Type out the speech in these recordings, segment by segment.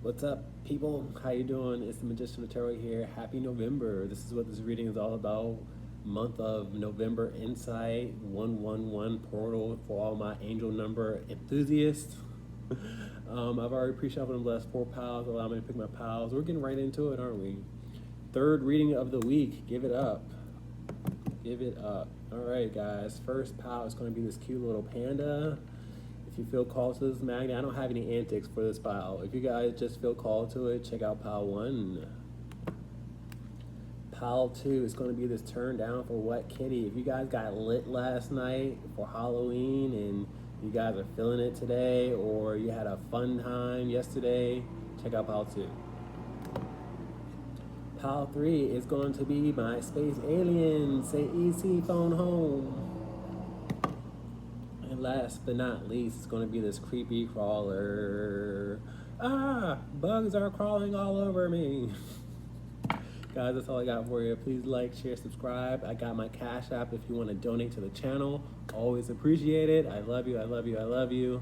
What's up, people? How you doing? It's the Magician of Tarot here. Happy November. This is what this reading is all about. Month of November Insight 111 portal for all my angel number enthusiasts. I've already pre-shuffled and blessed 4 piles. Allow me to pick my piles. We're getting right into it, aren't we? Third reading of the week. Give it up. Give it up. All right, guys. First pile is going to be this cute little panda. If you feel called to this magnet, I don't have any antics for this pile. If you guys just feel called to it, check out pile 1. Pile 2 is going to be this turn down for Wet Kitty. If you guys got lit last night for Halloween and you guys are feeling it today, or you had a fun time yesterday, check out pile 2. Pile 3 is going to be my space alien. Say EC phone home. And last but not least, it's going to be this creepy crawler. Bugs are crawling all over me. Guys, that's all I got for you. Please like, share, subscribe. I got my Cash App if you want to donate to the channel. Always appreciate it. I love you, I love you, I love you.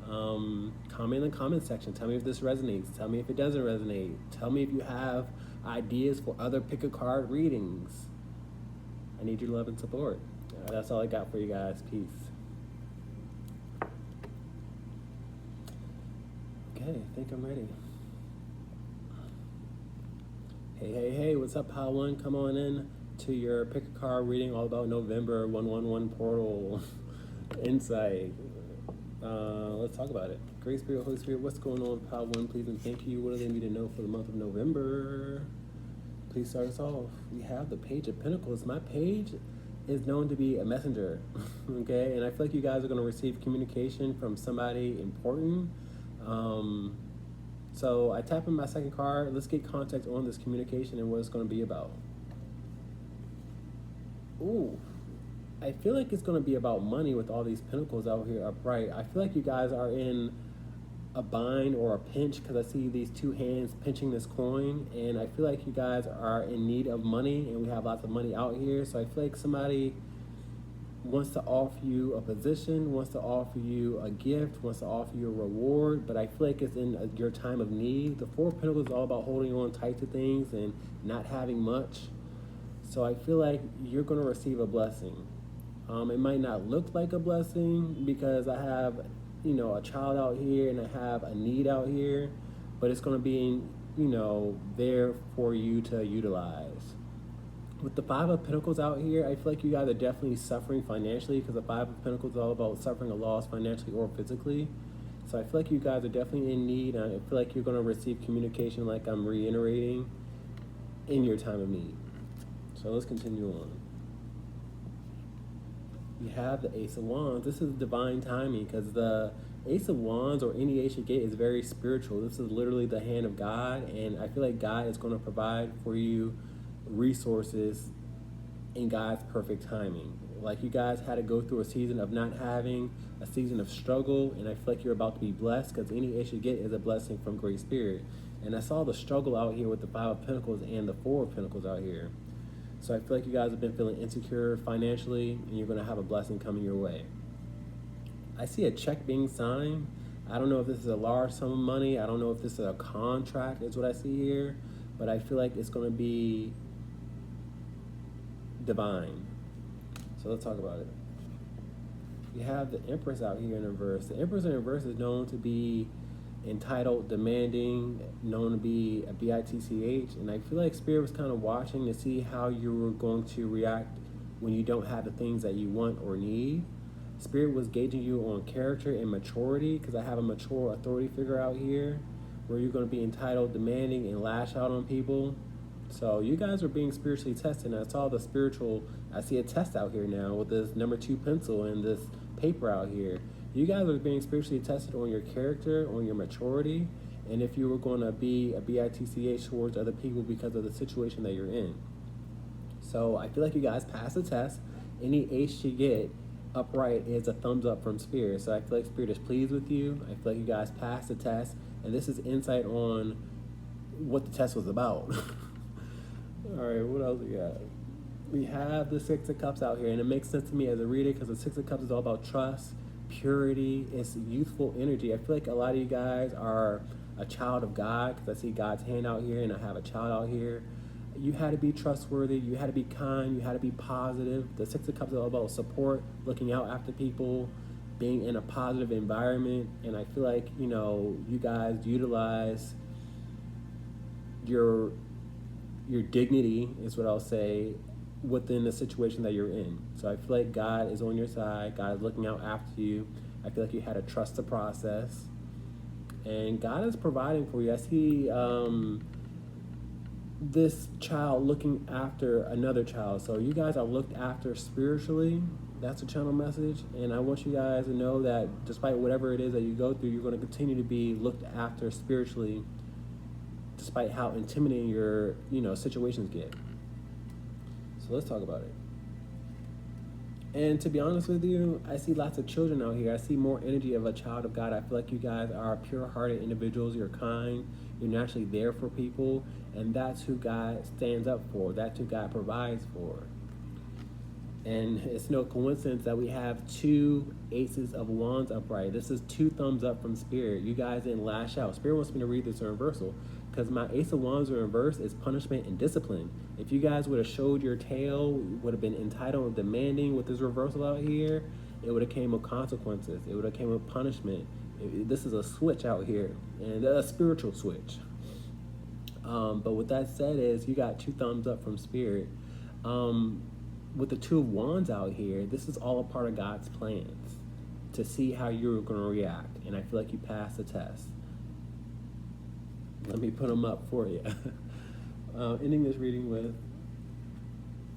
Comment in the comment section. Tell me if this resonates. Tell me if it doesn't resonate. Tell me if you have ideas for other pick a card readings. I need your love and support. That's all I got for you guys. Peace. Okay, I think I'm ready. Hey, what's up, pile 1? Come on in to your pick a card reading all about November 111 portal insight. Let's talk about it. Great Spirit, Holy Spirit, what's going on with pile 1, please and thank you. What do they need to know for the month of November? Please start us off. We have the Page of Pentacles. My page is known to be a messenger, okay? And I feel like you guys are going to receive communication from somebody important. So I tap in my second card. Let's get context on this communication and what it's going to be about. Ooh, I feel like it's going to be about money with all these pentacles out here upright. I feel like you guys are in a bind or a pinch because I see these two hands pinching this coin, and I feel like you guys are in need of money, and we have lots of money out here. So I feel like somebody wants to offer you a position, wants to offer you a gift, wants to offer you a reward, but I feel like it's in your time of need. The Four of Pentacles is all about holding on tight to things and not having much. So I feel like you're going to receive a blessing. It might not look like a blessing because I have, a child out here and I have a need out here, but it's going to be, there for you to utilize. With the Five of Pentacles out here, I feel like you guys are definitely suffering financially because the Five of Pentacles is all about suffering a loss financially or physically. So I feel like you guys are definitely in need, and I feel like you're going to receive communication, like I'm reiterating, in your time of need. So let's continue on. We have the Ace of Wands. This is divine timing because the Ace of Wands, or any ace you get, is very spiritual. This is literally the hand of God, and I feel like God is going to provide for you resources in God's perfect timing. Like you guys had to go through a season of not having, a season of struggle, and I feel like you're about to be blessed because any ace you get is a blessing from Great Spirit. And I saw the struggle out here with the Five of Pentacles and the Four of Pentacles out here. So I feel like you guys have been feeling insecure financially, and you're going to have a blessing coming your way. I see a check being signed. I don't know if this is a large sum of money. I don't know if this is a contract is what I see here, but I feel like it's going to be divine. So let's talk about it. We have the Empress out here in reverse. The Empress in reverse is known to be entitled, demanding, known to be a bitch, and I feel like Spirit was kind of watching to see how you were going to react when you don't have the things that you want or need. Spirit was gauging you on character and maturity because I have a mature authority figure out here where you're going to be entitled, demanding, and lash out on people. So you guys are being spiritually tested. And I see a test out here now with this number 2 pencil and this paper out here. You guys are being spiritually tested on your character, on your maturity, and if you were going to be a bitch towards other people because of the situation that you're in. So I feel like you guys passed the test. Any ace you get upright is a thumbs up from Spirit. So I feel like Spirit is pleased with you. I feel like you guys passed the test, and this is insight on what the test was about. All right, what else we got? We have the Six of Cups out here, and it makes sense to me as a reader because the Six of Cups is all about trust, purity, it's youthful energy. I feel like a lot of you guys are a child of God, because I see God's hand out here and I have a child out here. You had to be trustworthy, you had to be kind, you had to be positive. The Six of Cups is all about support, looking out after people, being in a positive environment. And I feel like, you guys utilize your dignity, is what I'll say, within the situation that you're in. So I feel like God is on your side, God is looking out after you. I feel like you had to trust the process, and God is providing for you. I see this child looking after another child. So you guys are looked after spiritually. That's a channel message. And I want you guys to know that despite whatever it is that you go through, you're going to continue to be looked after spiritually, despite how intimidating your situations get. So let's talk about it. And to be honest with you, I see lots of children out here. I see more energy of a child of God. I feel like you guys are pure-hearted individuals. You're kind. You're naturally there for people. And that's who God stands up for. That's who God provides for. And it's no coincidence that we have 2 aces of wands upright. This is 2 thumbs up from Spirit. You guys didn't lash out. Spirit wants me to read this in reversal, because my ace of wands in reverse is punishment and discipline. If you guys would have showed your tail, would have been entitled and demanding with this reversal out here, it would have came with consequences. It would have came with punishment. This is a switch out here, and a spiritual switch. But with that said, is you got 2 thumbs up from Spirit. With the 2 of wands out here, this is all a part of God's plans to see how you're going to react. And I feel like you passed the test. Let me put them up for you. Ending this reading with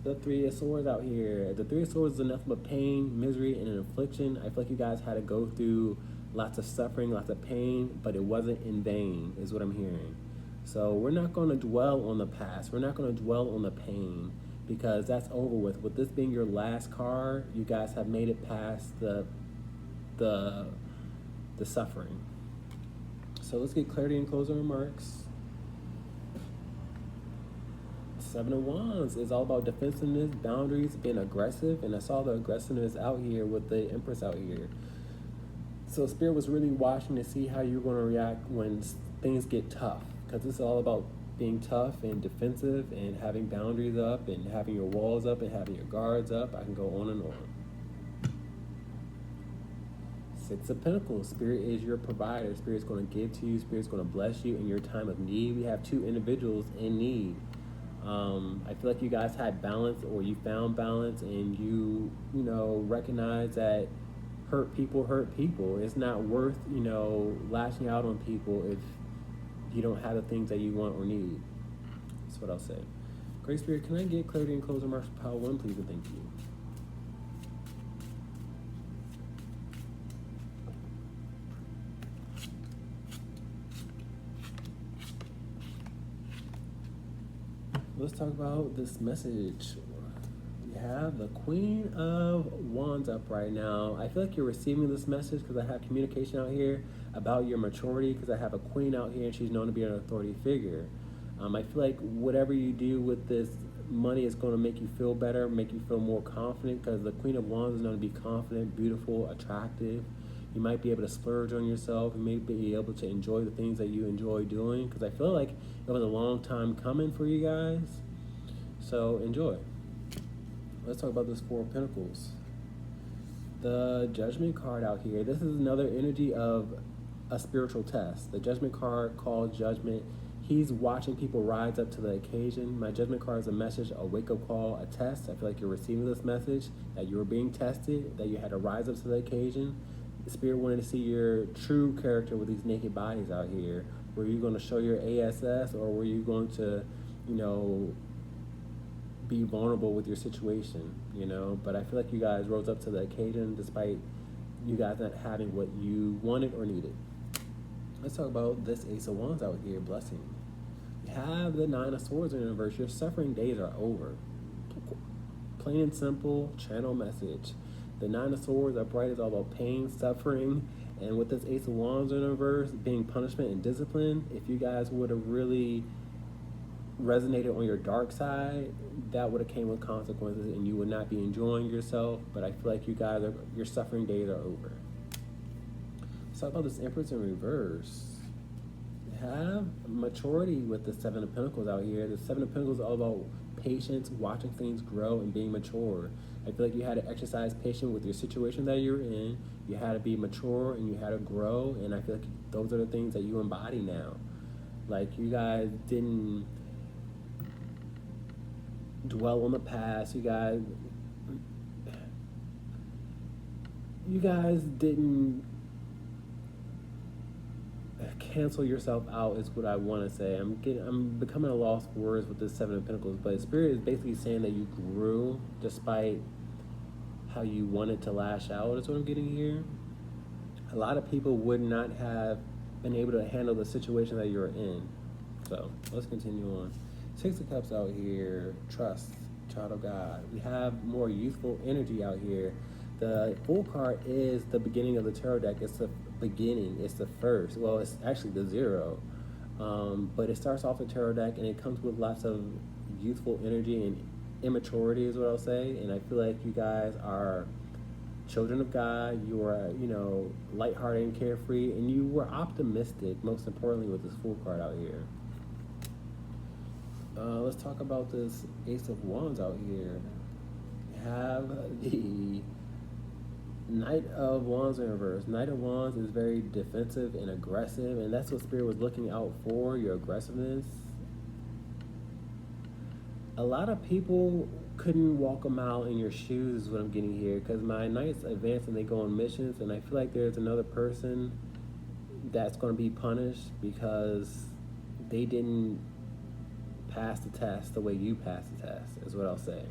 the 3 of Swords out here. The 3 of Swords is nothing but pain, misery, and an affliction. I feel like you guys had to go through lots of suffering, lots of pain, but it wasn't in vain, is what I'm hearing. So we're not going to dwell on the past. We're not going to dwell on the pain, because that's over with. With this being your last card, you guys have made it past the suffering. So let's get clarity and closing remarks. 7 of Wands is all about defensiveness, boundaries, being aggressive, and I saw the aggressiveness out here with the Empress out here. So Spirit was really watching to see how you're going to react when things get tough, because this is all about being tough and defensive and having boundaries up and having your walls up and having your guards up. I can go on and on. 6 of Pentacles. Spirit is your provider. Spirit's going to give to you. Spirit's going to bless you in your time of need. We have 2 individuals in need. I feel like you guys had balance, or you found balance, and you recognize that hurt people hurt people. It's not worth, lashing out on people if you don't have the things that you want or need. That's what I'll say. Great Spirit, can I get clarity and closing remarks for Pile 1, please, and thank you. Let's talk about this message. We have the Queen of Wands up right now. I feel like you're receiving this message because I have communication out here about your maturity, because I have a queen out here and she's known to be an authority figure. I feel like whatever you do with this money is going to make you feel better, make you feel more confident, because the Queen of Wands is known to be confident, beautiful, attractive. You might be able to splurge on yourself. You may be able to enjoy the things that you enjoy doing, because I feel like it was a long time coming for you guys. So enjoy. Let's talk about this 4 of Pentacles. The Judgment card out here. This is another energy of a spiritual test. The Judgment card called Judgment. He's watching people rise up to the occasion. My Judgment card is a message, a wake-up call, a test. I feel like you're receiving this message, that you were being tested, that you had to rise up to the occasion. The Spirit wanted to see your true character with these naked bodies out here. Were you going to show your ASS, or were you going to, be vulnerable with your situation, But I feel like you guys rose up to the occasion despite you guys not having what you wanted or needed. Let's talk about this Ace of Wands out here, blessing. You have the 9 of Swords in the reverse. Your suffering days are over. Plain and simple, channel message. The 9 of Swords upright is all about pain, suffering, and with this Ace of Wands in the reverse being punishment and discipline, if you guys would have really resonated on your dark side, that would have came with consequences and you would not be enjoying yourself. But I feel like your suffering days are over. Let's talk about this Empress in reverse. You have maturity with the Seven of Pentacles out here. The Seven of Pentacles is all about patience, watching things grow, and being mature. I feel like you had to exercise patience with your situation that you're in. You had to be mature and you had to grow, and I feel like those are the things that you embody now. Like, you guys didn't dwell on the past. You guys didn't cancel yourself out, is what I want to say. I'm becoming a lost words with this Seven of Pentacles, but Spirit is basically saying that you grew despite how you wanted to lash out, is what I'm getting here. A lot of people would not have been able to handle the situation that you're in. So let's continue on. Six of Cups out here, trust, child of God. We have more youthful energy out here. The Fool card is the beginning of the tarot deck. It's the beginning. It's the first. Well, it's actually the zero. But it starts off the tarot deck, and it comes with lots of youthful energy and immaturity, is what I'll say. And I feel like you guys are children of God. You are, lighthearted and carefree, and you were optimistic, most importantly, with this Fool card out here. Let's talk about this Ace of Wands out here. We have the Knight of Wands in reverse. Knight of Wands is very defensive and aggressive, and that's what Spirit was looking out for, your aggressiveness. A lot of people couldn't walk a mile in your shoes, is what I'm getting here, because my Knights advance and they go on missions, and I feel like there's another person that's going to be punished because they didn't pass the test the way you passed the test, is what I'll say.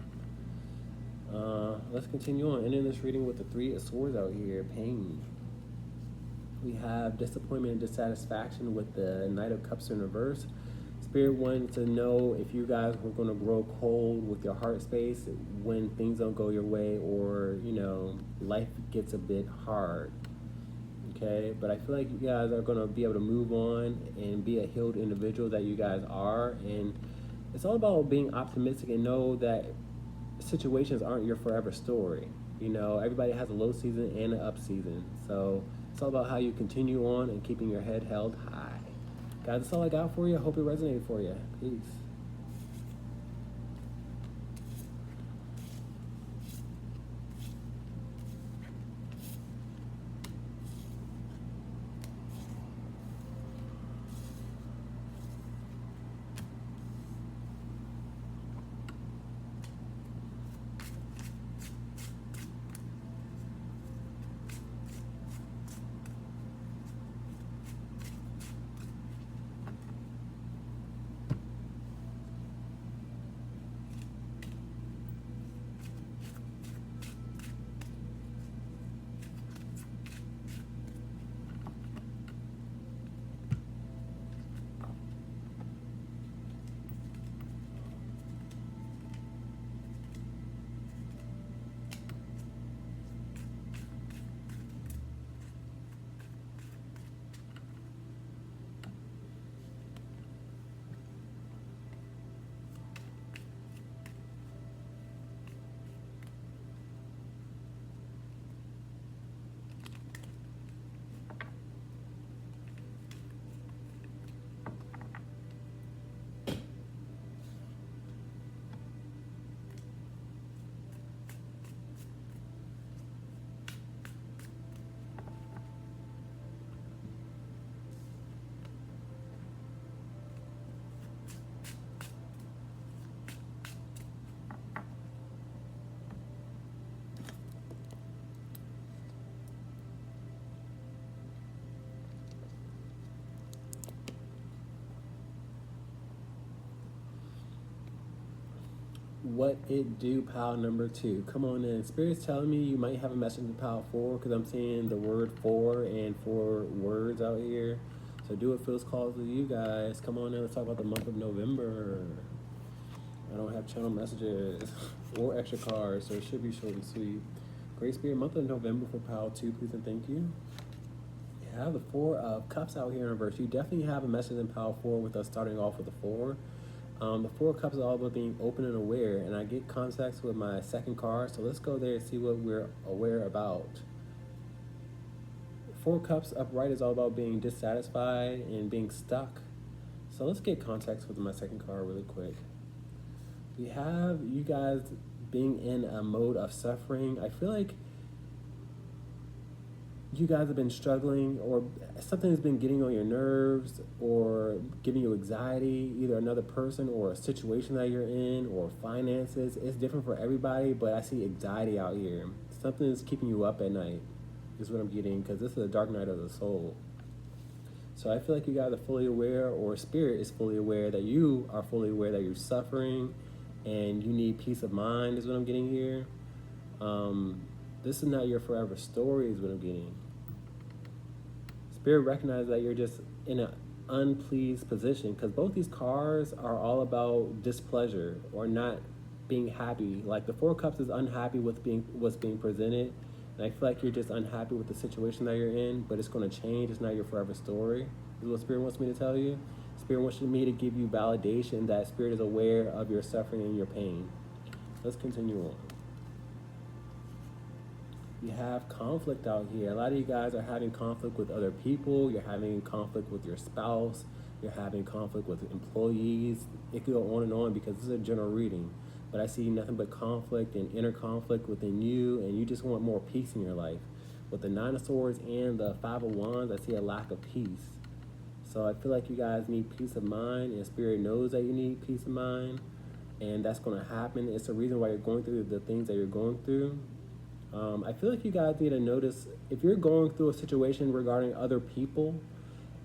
Let's continue on. Ending this reading with the Three of Swords out here, pain. We have disappointment and dissatisfaction with the Knight of Cups in reverse. Spirit wanted to know if you guys were going to grow cold with your heart space when things don't go your way, or, life gets a bit hard. Okay, but I feel like you guys are going to be able to move on and be a healed individual that you guys are. And it's all about being optimistic and know that situations aren't your forever story. Everybody has a low season and an up season. So it's all about how you continue on and keeping your head held high. Guys, that's all I got for you. I hope it resonated for you. Peace. What it do, pile number 2. Come on in. Spirit's telling me you might have a message in pile 4, because I'm seeing the word 4 and 4 words out here. So do what feels called to you guys. Come on in. Let's talk about the month of November. I don't have channel messages or extra cards, so it should be short and sweet. Great Spirit, month of November for pile 2, please and thank you. You have the 4 of Cups out here in reverse. You definitely have a message in pile 4 with us starting off with the 4. The 4 of Cups is all about being open and aware, and I get context with my second card, so let's go there and see what we're aware about. Four Cups upright is all about being dissatisfied and being stuck. So let's get context with my second card really quick. We have you guys being in a mode of suffering. I feel like you guys have been struggling, or something has been getting on your nerves or giving you anxiety, either another person or a situation that you're in or finances. It's different for everybody, but I see anxiety out here. Something is keeping you up at night is what I'm getting, because this is a dark night of the soul. So I feel like you guys are fully aware, or spirit is fully aware, that you are fully aware that you're suffering and you need peace of mind is what I'm getting here. This is not your forever story is what I'm getting. Spirit recognizes that you're just in an unpleased position, because both these cards are all about displeasure or not being happy. Like the Four Cups is unhappy with what's being presented, and I feel like you're just unhappy with the situation that you're in, but it's going to change. It's not your forever story is what Spirit wants me to tell you. Spirit wants me to give you validation that Spirit is aware of your suffering and your pain. Let's continue on. You have conflict out here. A lot of you guys are having conflict with other people. You're having conflict with your spouse. You're having conflict with employees. It could go on and on, because this is a general reading. But I see nothing but conflict and inner conflict within you, and you just want more peace in your life. With the Nine of Swords and the Five of Wands, I see a lack of peace. So I feel like you guys need peace of mind, and Spirit knows that you need peace of mind, and that's going to happen. It's the reason why you're going through the things that you're going through. I feel like you guys need to notice, if you're going through a situation regarding other people,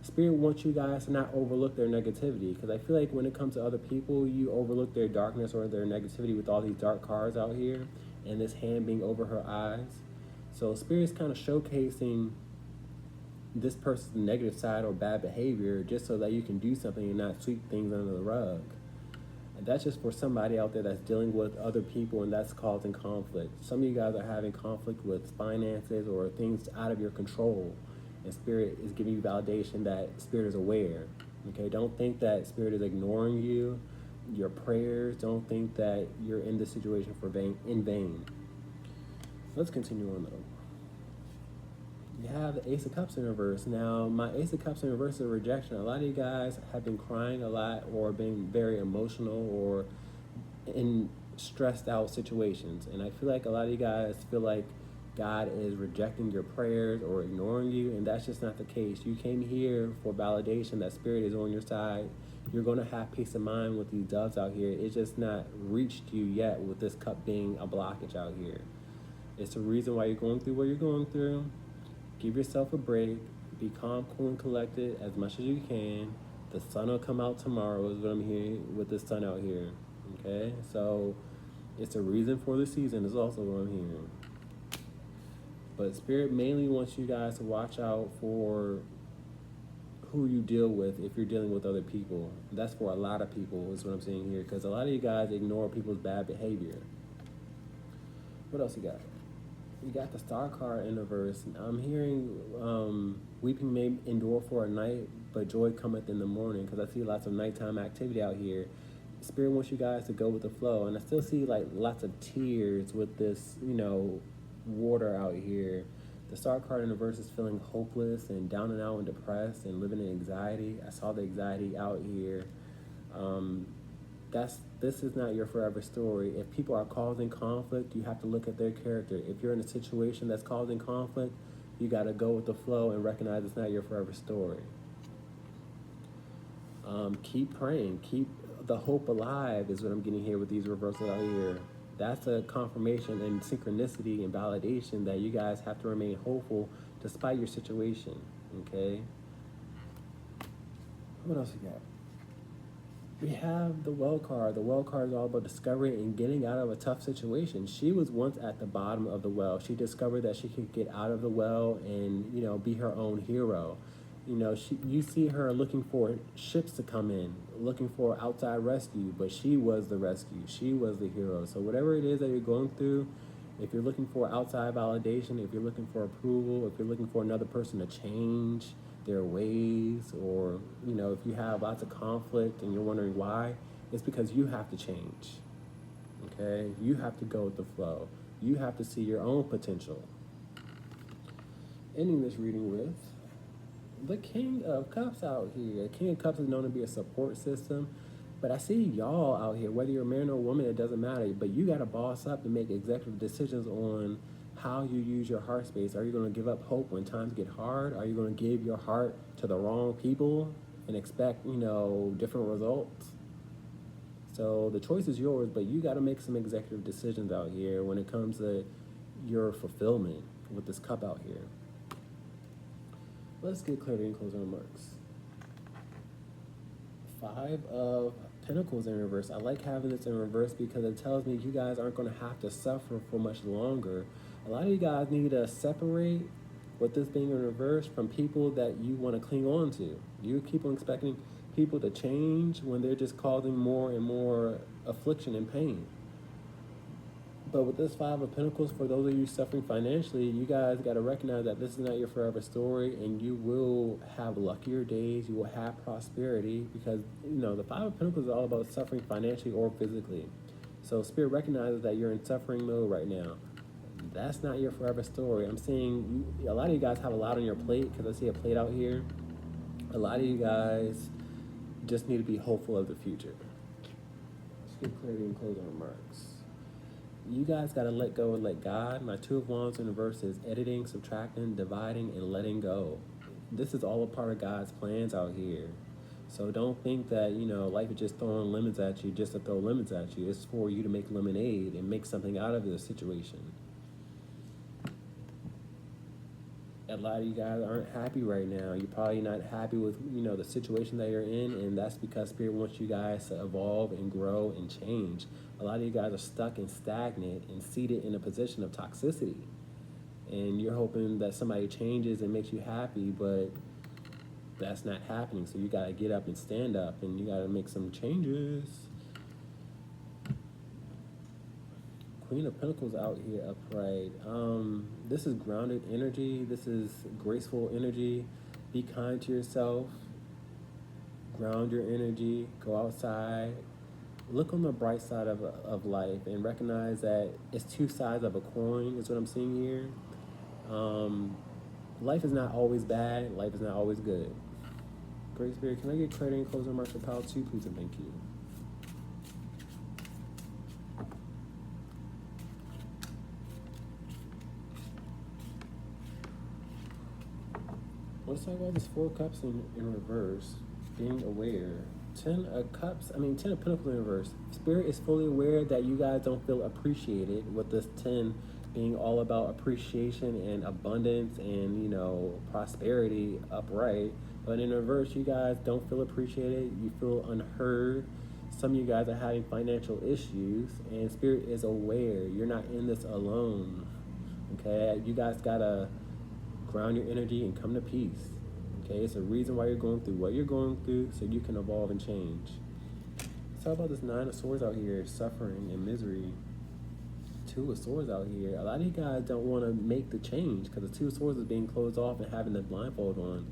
Spirit wants you guys to not overlook their negativity, because I feel like when it comes to other people, you overlook their darkness or their negativity with all these dark cards out here and this hand being over her eyes. So Spirit's kind of showcasing this person's negative side or bad behavior just so that you can do something and not sweep things under the rug. And that's just for somebody out there that's dealing with other people, and that's causing conflict. Some of you guys are having conflict with finances or things out of your control, and Spirit is giving you validation that Spirit is aware. Okay, don't think that Spirit is ignoring you, your prayers. Don't think that you're in this situation in vain. Let's continue on though. You have the Ace of Cups in reverse. Now, my Ace of Cups in reverse is a rejection. A lot of you guys have been crying a lot, or being very emotional, or in stressed out situations. And I feel like a lot of you guys feel like God is rejecting your prayers or ignoring you, and that's just not the case. You came here for validation that Spirit is on your side. You're going to have peace of mind with these doves out here. It's just not reached you yet with this cup being a blockage out here. It's the reason why you're going through what you're going through. Give yourself a break. Be calm, cool, and collected as much as you can. The sun will come out tomorrow is what I'm hearing with the sun out here. Okay? So it's a reason for the season is also what I'm hearing. But Spirit mainly wants you guys to watch out for who you deal with if you're dealing with other people. That's for a lot of people is what I'm saying here, because a lot of you guys ignore people's bad behavior. What else you got? You got the Star card in the verse. I'm hearing weeping may endure for a night, but joy cometh in the morning, because I see lots of nighttime activity out here. Spirit wants you guys to go with the flow, and I still see like lots of tears with this, water out here. The Star card in the verse is feeling hopeless and down and out and depressed and living in anxiety. I saw the anxiety out here. This is not your forever story. If people are causing conflict, you have to look at their character. If you're in a situation that's causing conflict, you got to go with the flow and recognize it's not your forever story. Keep praying. Keep the hope alive is what I'm getting here with these reversals out here. That's a confirmation and synchronicity and validation that you guys have to remain hopeful despite your situation, okay? What else we got? We have the Well card. The Well card is all about discovery and getting out of a tough situation. She was once at the bottom of the well. She discovered that she could get out of the well and, be her own hero. You see her looking for ships to come in, looking for outside rescue, but she was the rescue. She was the hero. So whatever it is that you're going through, if you're looking for outside validation, if you're looking for approval, if you're looking for another person to change their ways, or, if you have lots of conflict and you're wondering why, it's because you have to change, okay? You have to go with the flow. You have to see your own potential. ending this reading with the King of Cups out here. The King of Cups is known to be a support system, but I see y'all out here, whether you're a man or a woman, it doesn't matter, but you got to boss up and make executive decisions on how you use your heart space. Are you going to give up hope when times get hard? Are you going to give your heart to the wrong people and expect, different results? So the choice is yours, but you got to make some executive decisions out here when it comes to your fulfillment with this cup out here. Let's get clarity and closing remarks. 5 of Pentacles in reverse. I like having this in reverse because it tells me you guys aren't going to have to suffer for much longer. A lot of you guys need to separate with this being in reverse from people that you want to cling on to. You keep on expecting people to change when they're just causing more and more affliction and pain. But with this 5 of Pentacles, for those of you suffering financially, you guys got to recognize that this is not your forever story, and you will have luckier days. You will have prosperity because, the 5 of Pentacles is all about suffering financially or physically. So Spirit recognizes that you're in suffering mode right now. That's not your forever story. I'm seeing a lot of you guys have a lot on your plate because I see a plate out here. A lot of you guys just need to be hopeful of the future. Let's get clarity and closing remarks. You guys got to let go and let God. My 2 of Wands in reverse is editing, subtracting, dividing, and letting go. This is all a part of God's plans out here. So don't think that, life is just throwing lemons at you just to throw lemons at you. It's for you to make lemonade and make something out of the situation. A lot of you guys aren't happy right now. You're probably not happy with, the situation that you're in, and that's because Spirit wants you guys to evolve and grow and change. A lot of you guys are stuck and stagnant and seated in a position of toxicity. And you're hoping that somebody changes and makes you happy, but that's not happening. So you got to get up and stand up, and you got to make some changes. Queen of Pentacles out here upright. This is grounded energy. This is graceful energy. Be kind to yourself. Ground your energy. Go outside. Look on the bright side of life and recognize that it's 2 sides of a coin is what I'm seeing here. Life is not always bad. Life is not always good. Great Spirit, can I get clarity and closing remarks for Pile 2, please, and thank you. Let's talk about this 4 of Cups in reverse, being aware. 10 of Pentacles in reverse. Spirit is fully aware that you guys don't feel appreciated, with this 10 being all about appreciation and abundance and, prosperity upright. But in reverse, you guys don't feel appreciated. You feel unheard. Some of you guys are having financial issues, and Spirit is aware. You're not in this alone, okay? You guys got to ground your energy and come to peace. Okay, it's a reason why you're going through what you're going through so you can evolve and change. Let's talk about this 9 of Swords out here, suffering and misery. 2 of Swords out here. A lot of you guys don't want to make the change because the 2 of Swords is being closed off and having the blindfold on.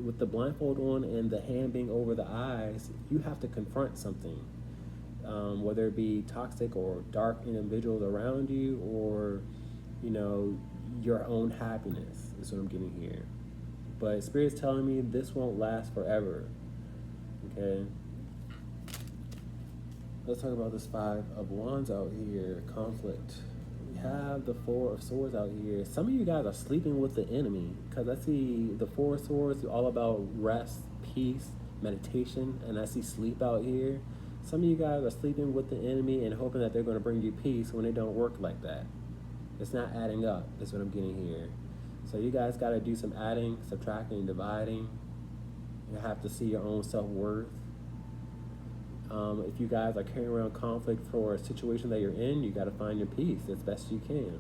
With the blindfold on and the hand being over the eyes, you have to confront something. Whether it be toxic or dark individuals around you or, your own happiness is what I'm getting here. But Spirit's telling me this won't last forever. Okay? Let's talk about this 5 of Wands out here, conflict. We have the 4 of Swords out here. Some of you guys are sleeping with the enemy because I see the 4 of Swords all about rest, peace, meditation, and I see sleep out here. Some of you guys are sleeping with the enemy and hoping that they're going to bring you peace when it don't work like that. It's not adding up, is what I'm getting here. So you guys got to do some adding, subtracting, and dividing. You have to see your own self-worth. If you guys are carrying around conflict for a situation that you're in, you got to find your peace as best you can.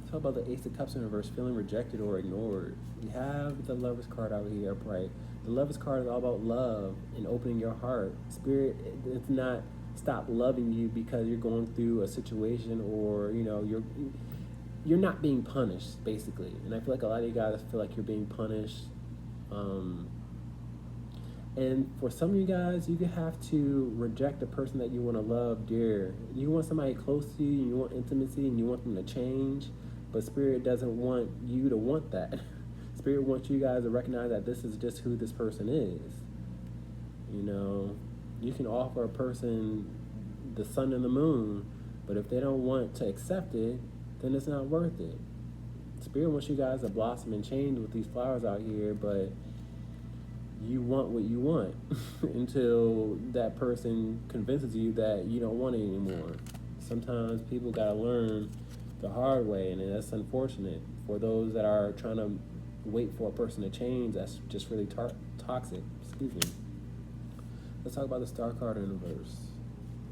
Talk about the Ace of Cups in reverse, feeling rejected or ignored. We have the Lover's card out here upright. The Lover's card is all about love and opening your heart. Spirit, it's not stop loving you because you're going through a situation or you're not being punished, basically. And I feel like a lot of you guys feel like you're being punished. And for some of you guys, you have to reject the person that you want to love dear. You want somebody close to you, and you want intimacy, and you want them to change. but Spirit doesn't want you to want that. Spirit wants you guys to recognize that this is just who this person is. You know, you can offer a person the sun and the moon, but if they don't want to accept it, then it's not worth it. Spirit wants you guys to blossom and change with these flowers out here, but you want what you want until that person convinces you that you don't want it anymore. Sometimes people gotta learn the hard way, and that's unfortunate. For those that are trying to wait for a person to change, that's just really toxic. Excuse me. Let's talk about the Star card in reverse.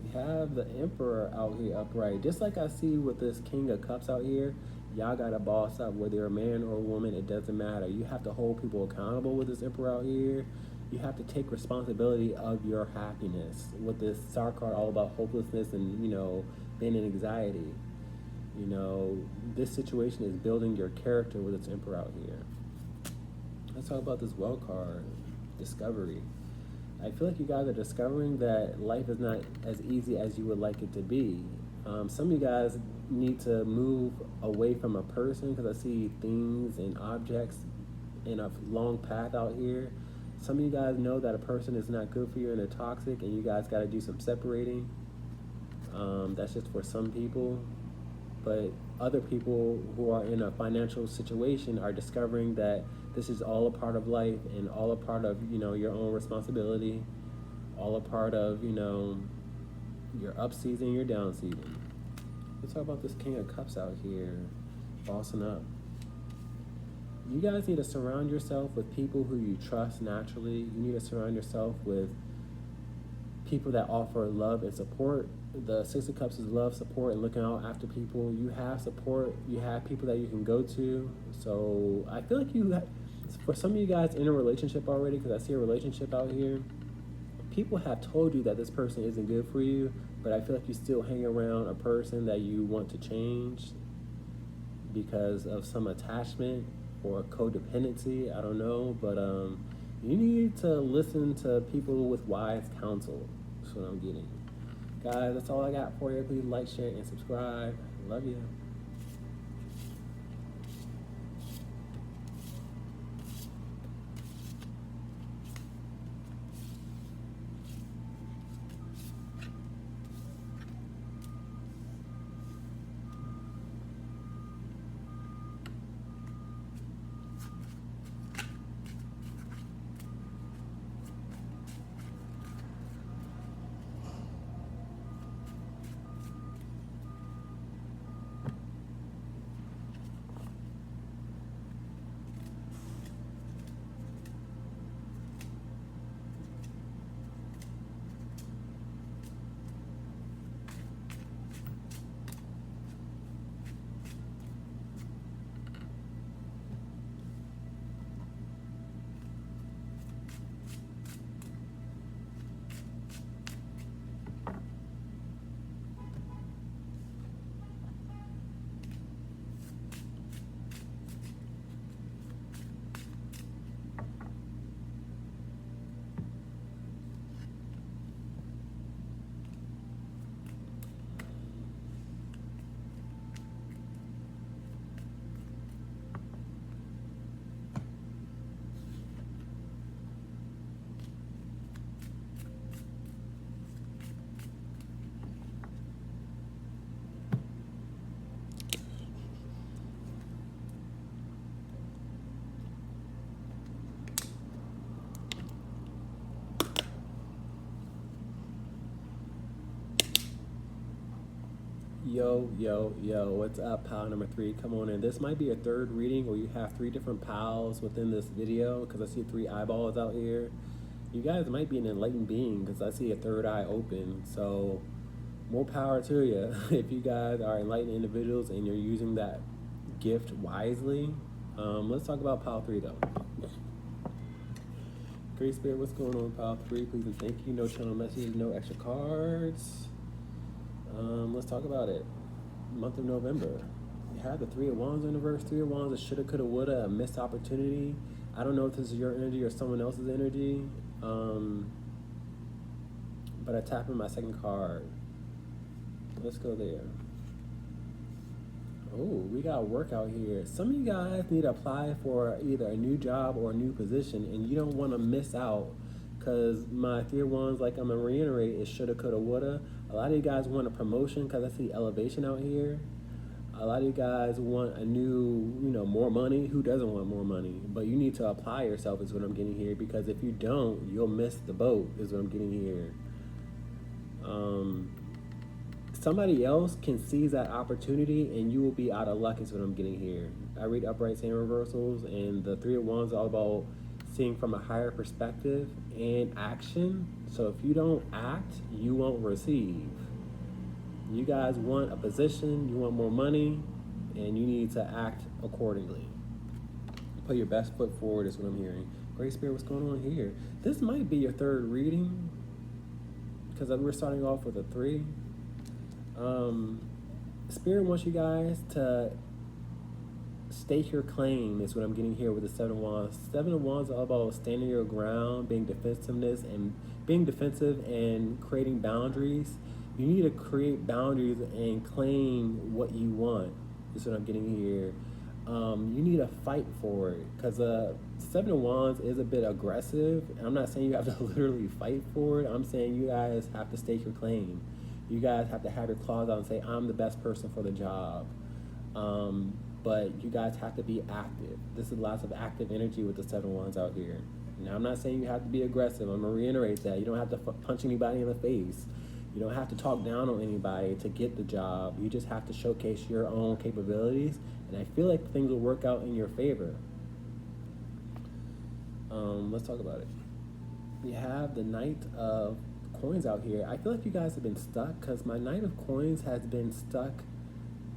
We have the Emperor out here upright. Just like I see with this King of Cups out here, y'all gotta boss up, whether you're a man or a woman, it doesn't matter. You have to hold people accountable with this Emperor out here. You have to take responsibility of your happiness. With this Star card all about hopelessness and, you know, being in anxiety. You know, this situation is building your character with its Emperor out here. Let's talk about this Well card, Discovery. I feel like you guys are discovering that life is not as easy as you would like it to be. Some of you guys need to move away from a person, because I see things and objects in a long path out here. Some of you guys know that a person is not good for you and they're toxic, and you guys got to do some separating. That's just for some people. But other people who are in a financial situation are discovering that this is all a part of life and all a part of, you know, your own responsibility, all a part of, you know, your up season, your down season. Let's talk about this King of Cups out here, bossing up. You guys need to surround yourself with people who you trust naturally. You need to surround yourself with people that offer love and support. The Six of Cups is love, support, and looking out after people. You have support. You have people that you can go to. So I feel like for some of you guys in a relationship already, because I see a relationship out here, people have told you that this person isn't good for you, but I feel like you still hang around a person that you want to change because of some attachment or codependency. I don't know, but you need to listen to people with wise counsel. That's what I'm getting. Guys, that's all I got for you. Please like, share, and subscribe. Love you. Yo, what's up, pile number 3? Come on in. This might be a third reading where you have 3 different piles within this video, because I see 3 eyeballs out here. You guys might be an enlightened being, because I see a third eye open. So more power to you. If you guys are enlightened individuals and you're using that gift wisely. Let's talk about pile 3 though. Great Spirit, what's going on, pile 3? Please and thank you. No channel messages, no extra cards. Let's talk about it. Month of November. You had the 3 of Wands in reverse. 3 of Wands, a shoulda, coulda, woulda, a missed opportunity. I don't know if this is your energy or someone else's energy. But I tap in my second card. Let's go there. Oh, we got work out here. Some of you guys need to apply for either a new job or a new position, and you don't want to miss out. Because my 3 ones, like I'm going to reiterate, is shoulda, coulda, woulda. A lot of you guys want a promotion because I see elevation out here. A lot of you guys want a new, more money. Who doesn't want more money? But you need to apply yourself, is what I'm getting here. Because if you don't, you'll miss the boat, is what I'm getting here. Somebody else can seize that opportunity and you will be out of luck, is what I'm getting here. I read uprights and reversals, and the 3 of Wands is all about seeing from a higher perspective and action. So if you don't act, you won't receive. You guys want a position, you want more money, and you need to act accordingly. Put your best foot forward, is what I'm hearing. Great Spirit, what's going on here? This might be your third reading, because we're starting off with a 3. Spirit wants you guys to stake your claim, is what I'm getting here with the 7 of Wands. 7 of Wands is all about standing your ground, being defensive and creating boundaries. You need to create boundaries and claim what you want, is what I'm getting here. You need to fight for it, because 7 of Wands is a bit aggressive. I'm not saying you have to literally fight for it. I'm saying you guys have to stake your claim. You guys have to have your claws out and say, I'm the best person for the job. But you guys have to be active. This is lots of active energy with the 7 of Wands out here. Now, I'm not saying you have to be aggressive. I'm going to reiterate that. You don't have to punch anybody in the face. You don't have to talk down on anybody to get the job. You just have to showcase your own capabilities. And I feel like things will work out in your favor. Let's talk about it. We have the Knight of Coins out here. I feel like you guys have been stuck, because my Knight of Coins has been stuck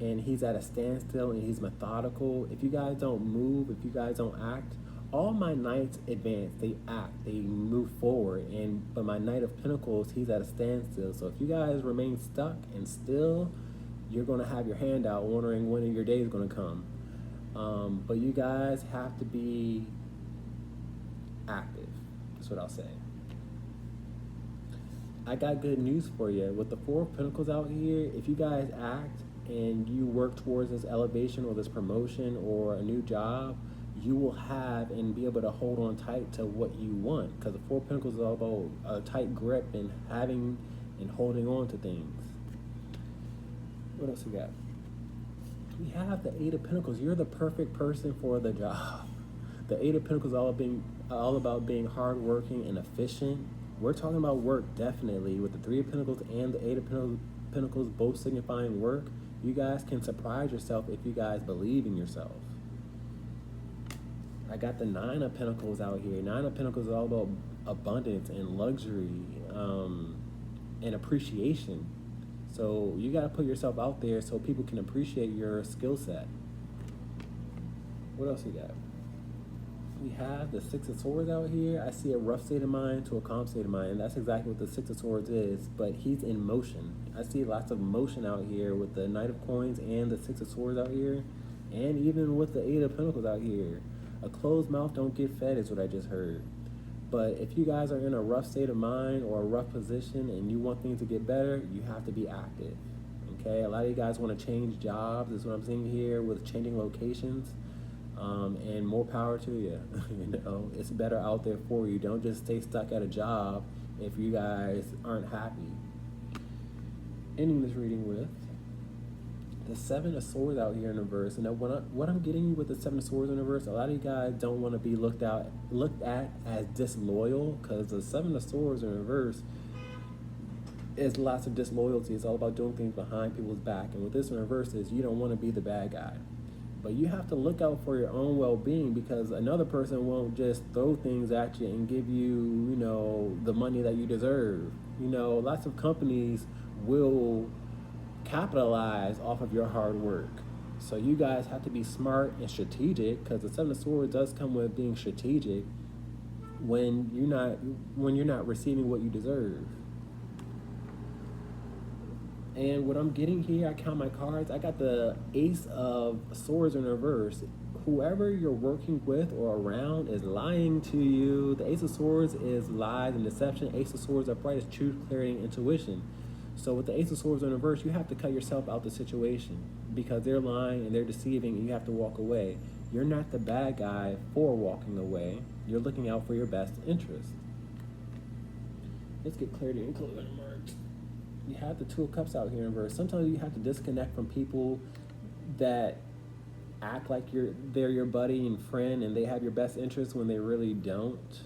and he's at a standstill and he's methodical. If you guys don't move, if you guys don't act, all my knights advance, they act, they move forward, but my Knight of Pentacles, he's at a standstill. So if you guys remain stuck and still, you're going to have your hand out wondering when your day is going to come. But you guys have to be active. That's what I'll say. I got good news for you. With the 4 of Pentacles out here, if you guys act and you work towards this elevation or this promotion or a new job, you will have and be able to hold on tight to what you want. Because the 4 of Pentacles is all about a tight grip and having and holding on to things. What else we got? We have the 8 of Pentacles. You're the perfect person for the job. The 8 of Pentacles is all about being hardworking and efficient. We're talking about work, definitely. With the 3 of Pentacles and the 8 of Pentacles both signifying work, you guys can surprise yourself if you guys believe in yourself. I got the 9 of Pentacles out here. 9 of Pentacles is all about abundance and luxury and appreciation. So you got to put yourself out there so people can appreciate your skill set. What else we got? We have the 6 of Swords out here. I see a rough state of mind to a calm state of mind. And that's exactly what the 6 of Swords is, but he's in motion. I see lots of motion out here with the Knight of Coins and the 6 of Swords out here, and even with the 8 of Pentacles out here. A closed mouth don't get fed is what I just heard. But if you guys are in a rough state of mind or a rough position and you want things to get better, you have to be active. Okay, a lot of you guys want to change jobs, is what I'm seeing here with changing locations. And more power to you. It's better out there for you. Don't just stay stuck at a job if you guys aren't happy. Ending this reading with the 7 of Swords out here in reverse. And what I'm getting with the 7 of Swords in reverse, a lot of you guys don't want to be looked at as disloyal, because the 7 of Swords in reverse is lots of disloyalty. It's all about doing things behind people's back. And with this in reverse is you don't want to be the bad guy. But you have to look out for your own well-being, because another person won't just throw things at you and give you, the money that you deserve. Lots of companies will capitalize off of your hard work. So you guys have to be smart and strategic, because the 7 of Swords does come with being strategic when you're not receiving what you deserve. And what I'm getting here, I count my cards. I got the Ace of Swords in reverse. Whoever you're working with or around is lying to you. The Ace of Swords is lies and deception. Ace of Swords upright is truth, clarity, and intuition. So with the Ace of Swords in reverse, you have to cut yourself out the situation because they're lying and they're deceiving and you have to walk away. You're not the bad guy for walking away. You're looking out for your best interest. Let's get clarity and closing remarks. You have the Two of Cups out here in reverse. Sometimes you have to disconnect from people that act like they're your buddy and friend and they have your best interest when they really don't.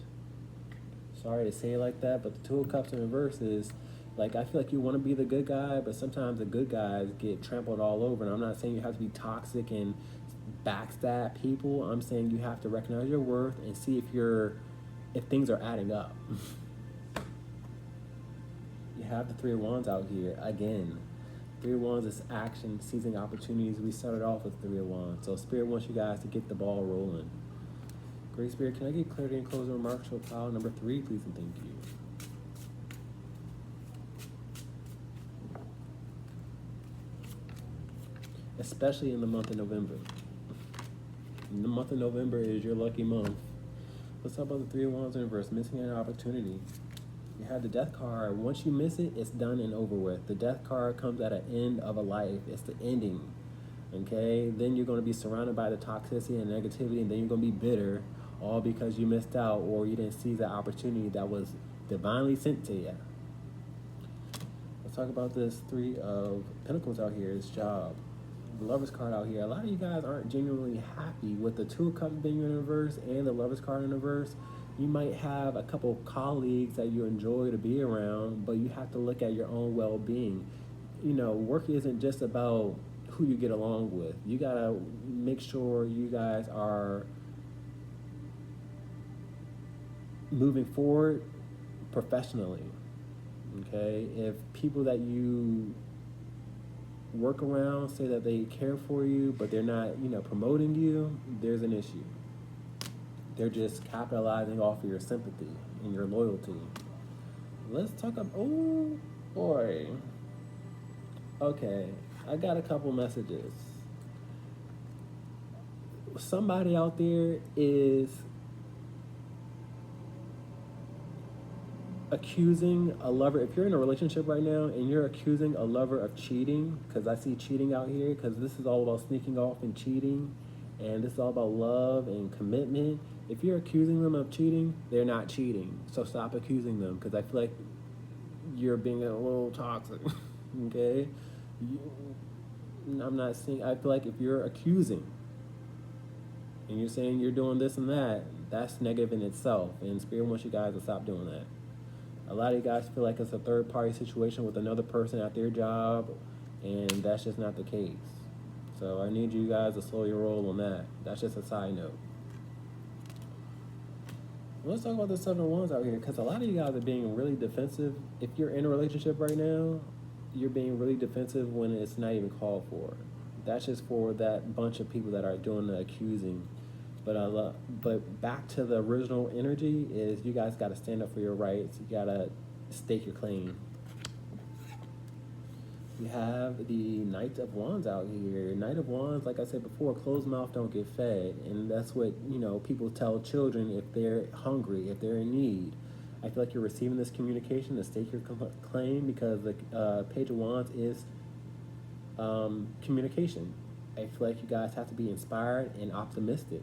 Sorry to say it like that, but the Two of Cups in reverse is like, I feel like you want to be the good guy, but sometimes the good guys get trampled all over. And I'm not saying you have to be toxic and backstab people. I'm saying you have to recognize your worth and see if things are adding up. You have the Three of Wands out here again. Three of Wands is action, seizing opportunities. We started off with Three of Wands. So Spirit wants you guys to get the ball rolling. Great Spirit, can I get clarity and closing remarks for pile number 3, please and thank you. Especially in the month of November. The month of November is your lucky month. Let's talk about the Three of Wands in reverse, missing an opportunity. You have the Death card. Once you miss it, it's done and over with. The Death card comes at an end of a life. It's the ending. Okay? Then you're going to be surrounded by the toxicity and negativity, and then you're going to be bitter, all because you missed out or you didn't seize the opportunity that was divinely sent to you. Let's talk about this Three of Pentacles out here. It's job. The Lover's card out here. A lot of you guys aren't genuinely happy with the Two of Cups being in reverse and the Lover's card in reverse. You might have a couple of colleagues that you enjoy to be around, but you have to look at your own well-being. You know, work isn't just about who you get along with. You gotta make sure you guys are moving forward professionally. Okay? If people that you work around say that they care for you, but they're not, promoting you, there's an issue. They're just capitalizing off of your sympathy and your loyalty. Let's talk about, oh boy. Okay, I got a couple messages. Somebody out there is accusing a lover. If you're in a relationship right now and you're accusing a lover of cheating, because I see cheating out here, because this is all about sneaking off and cheating, and this is all about love and commitment. If you're accusing them of cheating, they're not cheating. So stop accusing them, because I feel like you're being a little toxic. Okay? I'm not saying, I feel like if you're accusing and you're saying you're doing this and that, that's negative in itself. And Spirit wants you guys to stop doing that. A lot of you guys feel like it's a third-party situation with another person at their job, and that's just not the case. So I need you guys to slow your roll on that. That's just a side note. Let's talk about the Seven of Wands out here, because a lot of you guys are being really defensive. If you're in a relationship right now, you're being really defensive when it's not even called for. That's just for that bunch of people that are doing the accusing. But back to the original energy is you guys got to stand up for your rights. You got to stake your claim. You have the Knight of Wands out here. Knight of Wands, like I said before, closed mouth don't get fed. And that's what, people tell children if they're hungry, if they're in need. I feel like you're receiving this communication to stake your claim, because the Page of Wands is communication. I feel like you guys have to be inspired and optimistic.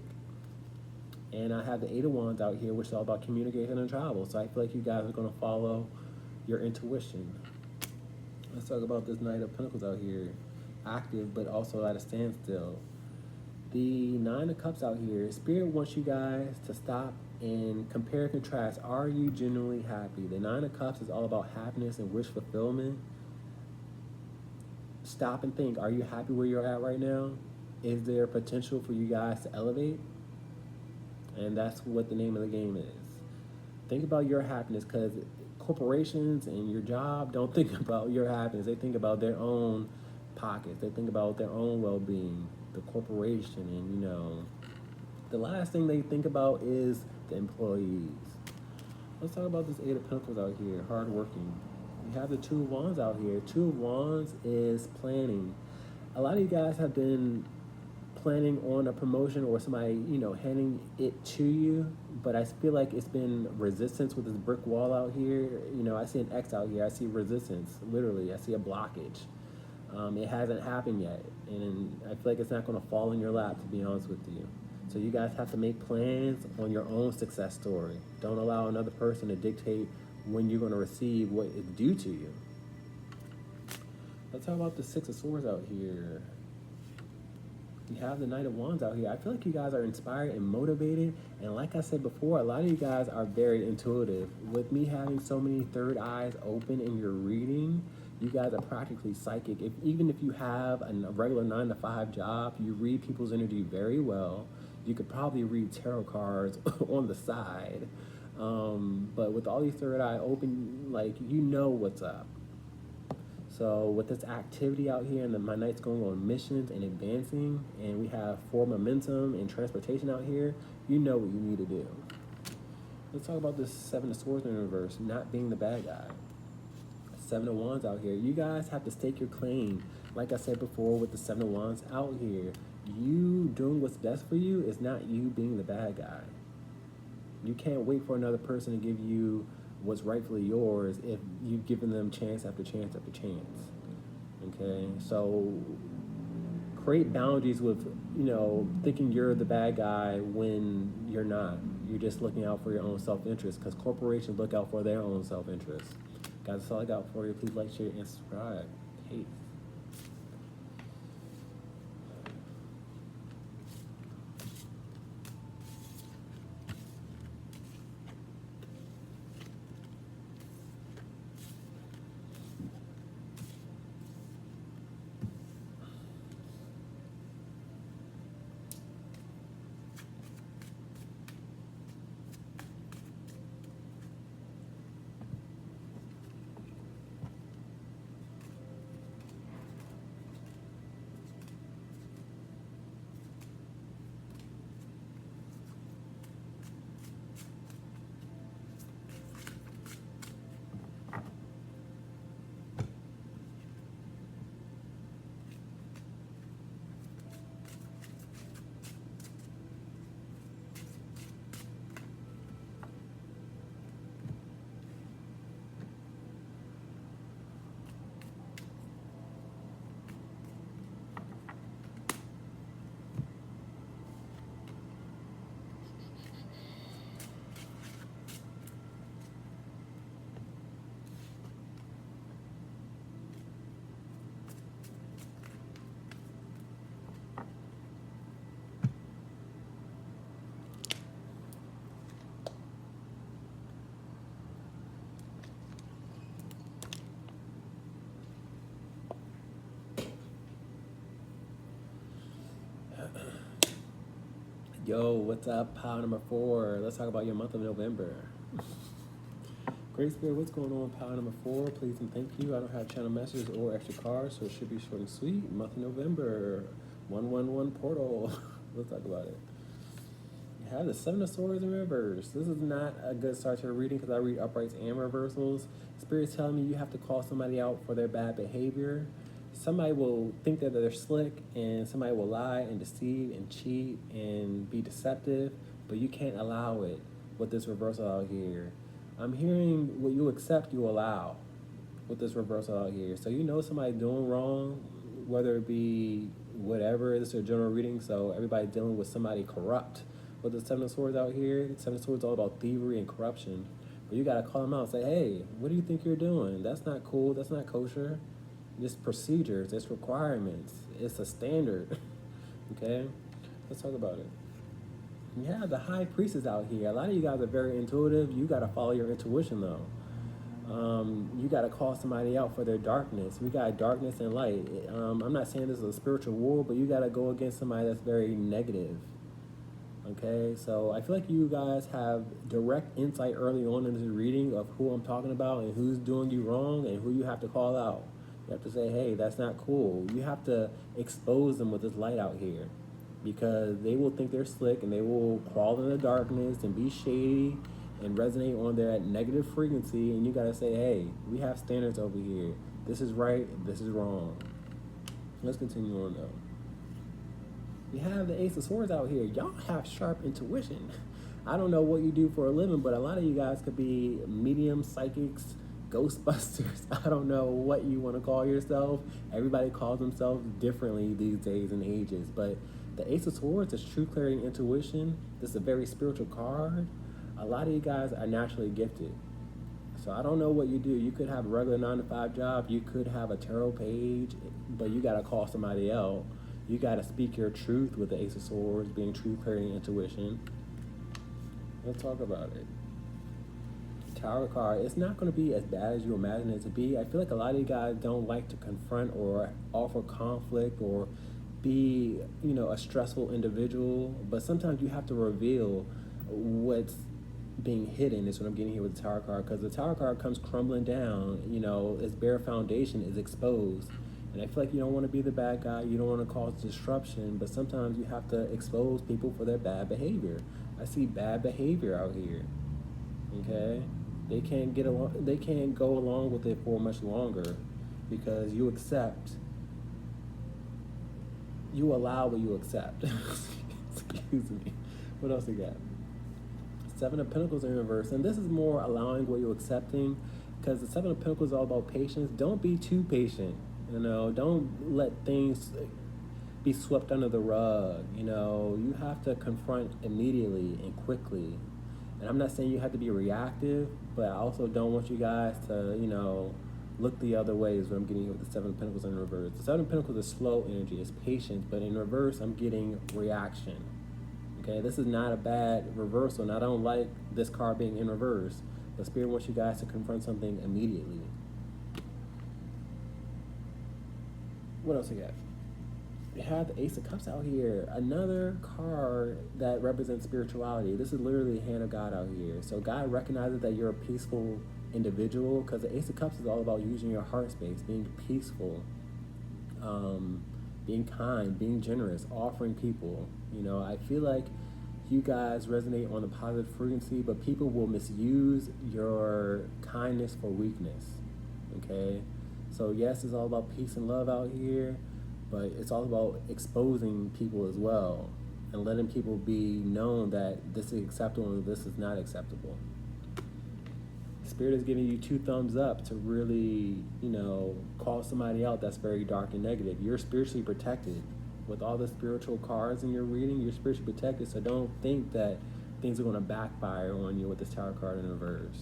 And I have the Eight of Wands out here, which is all about communication and travel. So I feel like you guys are going to follow your intuition. Let's talk about this Knight of Pentacles out here. Active, but also at a standstill. The Nine of Cups out here. Spirit wants you guys to stop and compare and contrast. Are you genuinely happy? The Nine of Cups is all about happiness and wish fulfillment. Stop and think. Are you happy where you're at right now? Is there potential for you guys to elevate? And that's what the name of the game is. Think about your happiness, because corporations and your job don't think about your happiness. They think about their own pockets. They think about their own well-being, the corporation, and the last thing they think about is the employees. Let's talk about this Eight of Pentacles out here, hardworking. You have the Two of Wands out here. Two of Wands is planning. A lot of you guys have been planning on a promotion or somebody, handing it to you, but I feel like it's been resistance with this brick wall out here. I see an X out here. I see resistance, literally. I see a blockage. It hasn't happened yet, and I feel like it's not going to fall in your lap, to be honest with you. So you guys have to make plans on your own success story. Don't allow another person to dictate when you're going to receive what is due to you. Let's talk about the Six of Swords out here. You have the Knight of Wands out here. I feel like you guys are inspired and motivated. And like I said before, a lot of you guys are very intuitive. With me having so many third eyes open in your reading, you guys are practically psychic. Even if you have a regular 9-to-5 job, you read people's energy very well. You could probably read tarot cards on the side. But with all these third eye open, you know what's up. So with this activity out here, and my Knight's going on missions and advancing, and we have 4 momentum and transportation out here, you know what you need to do. Let's talk about this 7 of Swords in reverse, not being the bad guy. 7 of Wands out here. You guys have to stake your claim. Like I said before, with the 7 of Wands out here, you doing what's best for you is not you being the bad guy. You can't wait for another person to give you what's rightfully yours if you've given them chance after chance after chance. Okay, so create boundaries with, thinking you're the bad guy when you're not. You're just looking out for your own self-interest, because corporations look out for their own self-interest. Guys, that's all I got for you. Please like, share, and subscribe. Peace. Yo, what's up? Pile number 4. Let's talk about your month of November. Great Spirit, what's going on? Pile number 4. Please and thank you. I don't have channel messages or extra cards, so it should be short and sweet. Month of November. 111 portal. Let's talk about it. You have the 7 of Swords in reverse. This is not a good start to a reading because I read uprights and reversals. Spirit's telling me you have to call somebody out for their bad behavior. Somebody will think that they're slick, and somebody will lie and deceive and cheat and be deceptive, but you can't allow it with this reversal out here. I'm hearing what you accept, you allow with this reversal out here. So somebody doing wrong, whether it be whatever. This is a general reading, so everybody dealing with somebody corrupt. With the 7 of Swords out here, 7 of Swords is all about thievery and corruption. But you got to call them out and say, hey, what do you think you're doing? That's not cool. That's not kosher. It's procedures, it's requirements, it's a standard. Okay, let's talk about it. You have the High Priestess out here. A lot of you guys are very intuitive. You got to follow your intuition though. You got to call somebody out for their darkness. We got darkness and light. I'm not saying this is a spiritual war, but you got to go against somebody that's very negative. Okay, so I feel like you guys have direct insight early on in the reading of who I'm talking about and who's doing you wrong and who you have to call out. You have to say, hey, that's not cool. You have to expose them with this light out here, because they will think they're slick and they will crawl in the darkness and be shady and resonate on their negative frequency. And you got to say, hey, we have standards over here. This is right, this is wrong. Let's continue on though. You have the Ace of Swords out here. Y'all have sharp intuition. I don't know what you do for a living, but a lot of you guys could be mediums, psychics, ghostbusters. I don't know what you want to call yourself. Everybody calls themselves differently these days and ages. But the Ace of Swords is true clarity and intuition. This is a very spiritual card. A lot of you guys are naturally gifted. So I don't know what you do. You could have a regular 9-to-5 job. You could have a tarot page, but you got to call somebody out. You got to speak your truth with the Ace of Swords, being true clarity and intuition. Let's talk about it. Tower card, it's not going to be as bad as you imagine it to be. I feel like a lot of you guys don't like to confront or offer conflict or be, a stressful individual, but sometimes you have to reveal what's being hidden is what I'm getting here with the Tower card, because the Tower card comes crumbling down, its bare foundation is exposed. And I feel like you don't want to be the bad guy, you don't want to cause disruption, but sometimes you have to expose people for their bad behavior. I see bad behavior out here. Okay? They can't go along with it for much longer because you allow what you accept. Excuse me. What else we got? Seven of Pentacles in reverse, and this is more allowing what you're accepting, because the Seven of Pentacles is all about patience. Don't be too patient. Don't let things be swept under the rug. You have to confront immediately and quickly. And I'm not saying you have to be reactive, but I also don't want you guys to, look the other way is what I'm getting here with the Seven of Pentacles in reverse. The Seven of Pentacles is slow energy, it's patience, but in reverse, I'm getting reaction. Okay, this is not a bad reversal, and I don't like this card being in reverse, but Spirit wants you guys to confront something immediately. What else we got? You have the Ace of Cups out here, another card that represents spirituality. This is literally the hand of God out here. So God recognizes that you're a peaceful individual, because the Ace of Cups is all about using your heart space, being peaceful, being kind, being generous, offering people. I feel like you guys resonate on the positive frequency, but people will misuse your kindness for weakness. Okay? So yes, it's all about peace and love out here, but it's all about exposing people as well and letting people be known that this is acceptable and this is not acceptable. Spirit is giving you 2 thumbs up to really, call somebody out that's very dark and negative. You're spiritually protected. With all the spiritual cards in your reading, you're spiritually protected, so don't think that things are going to backfire on you with this Tower card in reverse.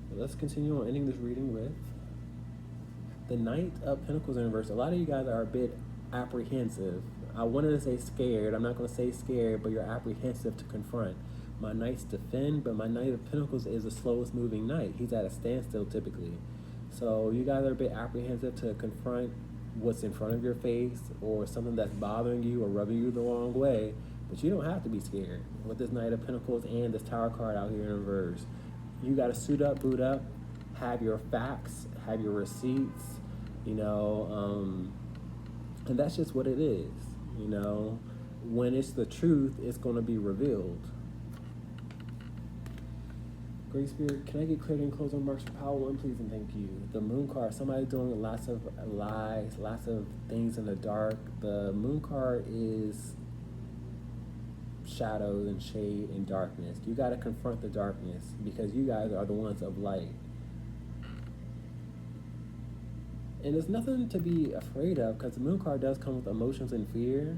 So let's continue on ending this reading with the Knight of Pentacles in reverse. A lot of you guys are a bit apprehensive. I wanted to say scared. I'm not going to say scared, but you're apprehensive to confront. My Knights defend, but my Knight of Pentacles is the slowest moving Knight. He's at a standstill typically. So you guys are a bit apprehensive to confront what's in front of your face or something that's bothering you or rubbing you the wrong way, but you don't have to be scared with this Knight of Pentacles and this Tower card out here in reverse. You got to suit up, boot up, have your facts, have your receipts, and that's just what it is. When it's the truth, it's going to be revealed. Great Spirit, can I get clarity and closing remarks for Power 1, please, and thank you. The Moon card, somebody doing lots of lies, lots of things in the dark. The Moon card is shadows and shade and darkness. You got to confront the darkness because you guys are the ones of light. And there's nothing to be afraid of, because the Moon card does come with emotions and fear.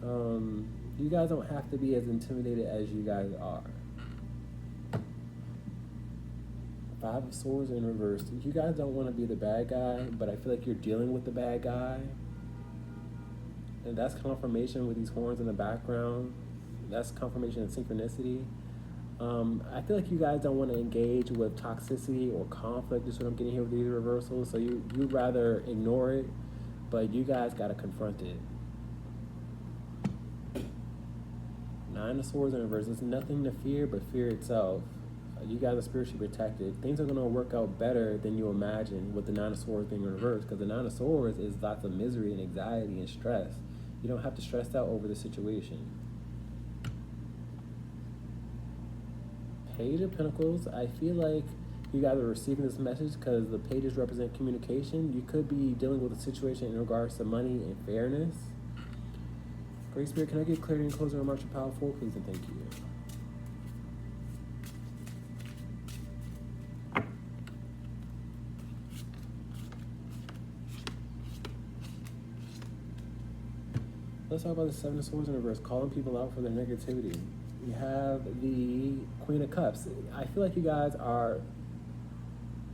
You guys don't have to be as intimidated as you guys are. 5 of Swords in reverse. You guys don't want to be the bad guy, but I feel like you're dealing with the bad guy. And that's confirmation with these horns in the background. That's confirmation of synchronicity. I feel like you guys don't want to engage with toxicity or conflict, is what I'm getting here with these reversals. So you'd rather ignore it, but you guys got to confront it. 9 of Swords in reverse. There's nothing to fear but fear itself. You guys are spiritually protected. Things are going to work out better than you imagine with the 9 of Swords being in reverse, because the 9 of Swords is lots of misery and anxiety and stress. You don't have to stress out over the situation. Page of Pentacles. I feel like you guys are receiving this message because the pages represent communication. You could be dealing with a situation in regards to money and fairness. Great Spirit, can I get clarity and closing remarks of Power 4, please, and thank you. Let's talk about the Seven of Swords in reverse, calling people out for their negativity. You have the Queen of Cups. I feel like you guys are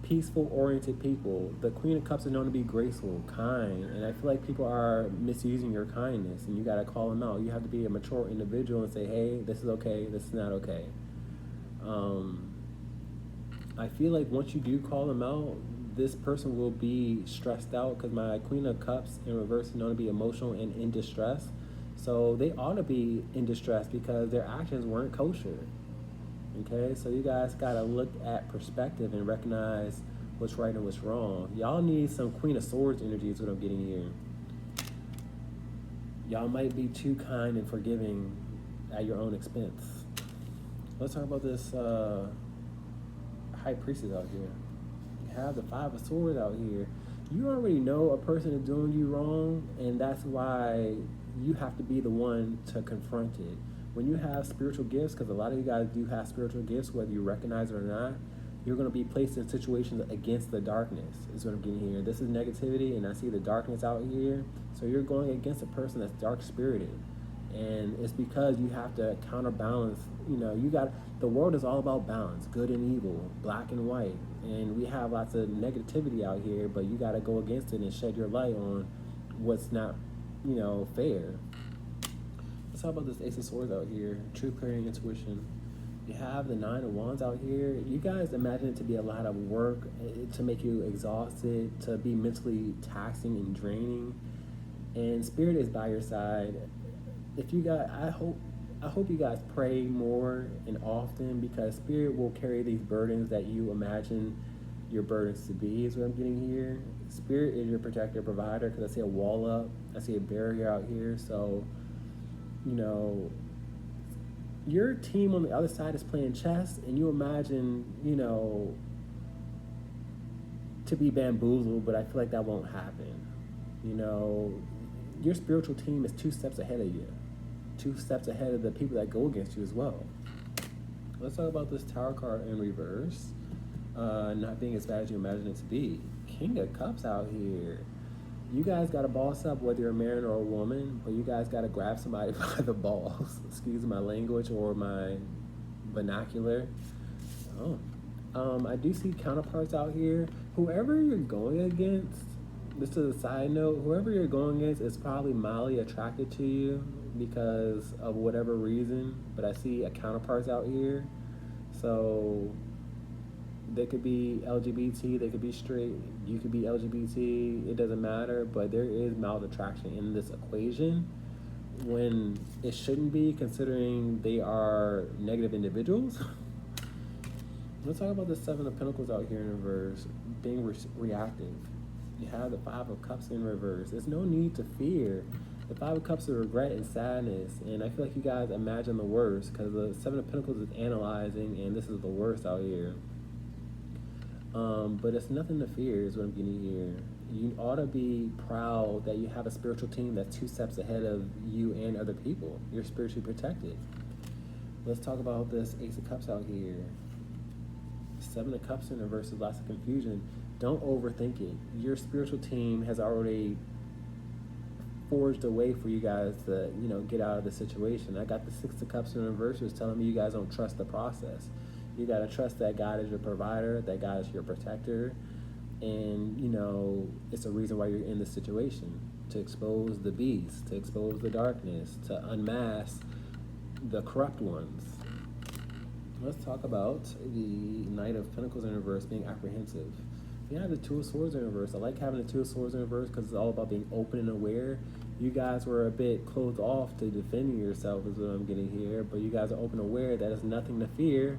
peaceful-oriented people. The Queen of Cups is known to be graceful, kind, and I feel like people are misusing your kindness, and you got to call them out. You have to be a mature individual and say, hey, this is okay, this is not okay. I feel like once you do call them out, this person will be stressed out, because my Queen of Cups in reverse is known to be emotional and in distress. So they ought to be in distress because their actions weren't kosher. Okay, so you guys gotta look at perspective and recognize what's right and what's wrong. Y'all need some Queen of Swords energy is what I'm getting here. Y'all might be too kind and forgiving at your own expense. Let's talk about this High Priestess out here. You have the Five of Swords out here. You already know a person is doing you wrong, and that's why you have to be the one to confront it. When you have spiritual gifts, because a lot of you guys do have spiritual gifts, whether you recognize it or not, you're going to be placed in situations against the darkness, is what I'm getting here. This is negativity, and I see the darkness out here. So you're going against a person that's dark-spirited. And it's because you have to counterbalance. You know, the world is all about balance, good and evil, black and white. And we have lots of negativity out here, but you got to go against it and shed your light on what's not, fair. Let's talk about this Ace of Swords out here, true clarity and intuition. You have the Nine of Wands out here. You guys imagine it to be a lot of work, to make you exhausted, to be mentally taxing and draining. And Spirit is by your side. If you guys, I hope you guys pray more and often, because Spirit will carry these burdens that you imagine your burdens to be, is what I'm getting here. Spirit is your protector, provider, because I see a wall up, I see a barrier out here. So, your team on the other side is playing chess, and you imagine, to be bamboozled, but I feel like that won't happen. Your spiritual team is 2 steps ahead of you, 2 steps ahead of the people that go against you as well. Let's talk about this Tower card in reverse, not being as bad as you imagine it to be. King of Cups out here. You guys got to boss up, whether you're a man or a woman, but you guys got to grab somebody by the balls. Excuse my language or my vernacular. I do see counterparts out here. Whoever you're going against, just as a side note, whoever you're going against is probably mildly attracted to you because of whatever reason, but I see a counterparts out here. So they could be LGBT, they could be straight, you could be LGBT, it doesn't matter, but there is mild attraction in this equation when it shouldn't be, considering they are negative individuals. Let's talk about the Seven of Pentacles out here in reverse, being reactive. You have the Five of Cups in reverse. There's no need to fear. The Five of Cups is regret and sadness, and I feel like you guys imagine the worst, because the Seven of Pentacles is analyzing, and this is the worst out here. But it's nothing to fear, is what I'm getting here. You ought to be proud that you have a spiritual team that's 2 steps ahead of you and other people. You're spiritually protected. Let's talk about this Ace of Cups out here. Seven of Cups in reverse is lots of confusion. Don't overthink it. Your spiritual team has already forged a way for you guys to, get out of the situation. I got the Six of Cups in reverse, is telling me you guys don't trust the process. You got to trust that God is your provider, that God is your protector, and, it's a reason why you're in this situation, to expose the beast, to expose the darkness, to unmask the corrupt ones. Let's talk about the Knight of Pentacles in reverse, being apprehensive. You have the Two of Swords in reverse. I like having the Two of Swords in reverse because it's all about being open and aware. You guys were a bit closed off to defending yourself, is what I'm getting here, but you guys are open and aware that there's nothing to fear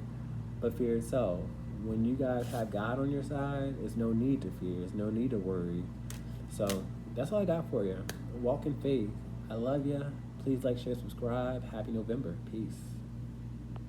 but fear itself. When you guys have God on your side, there's no need to fear. There's no need to worry. So that's all I got for you. Walk in faith. I love you. Please like, share, subscribe. Happy November. Peace.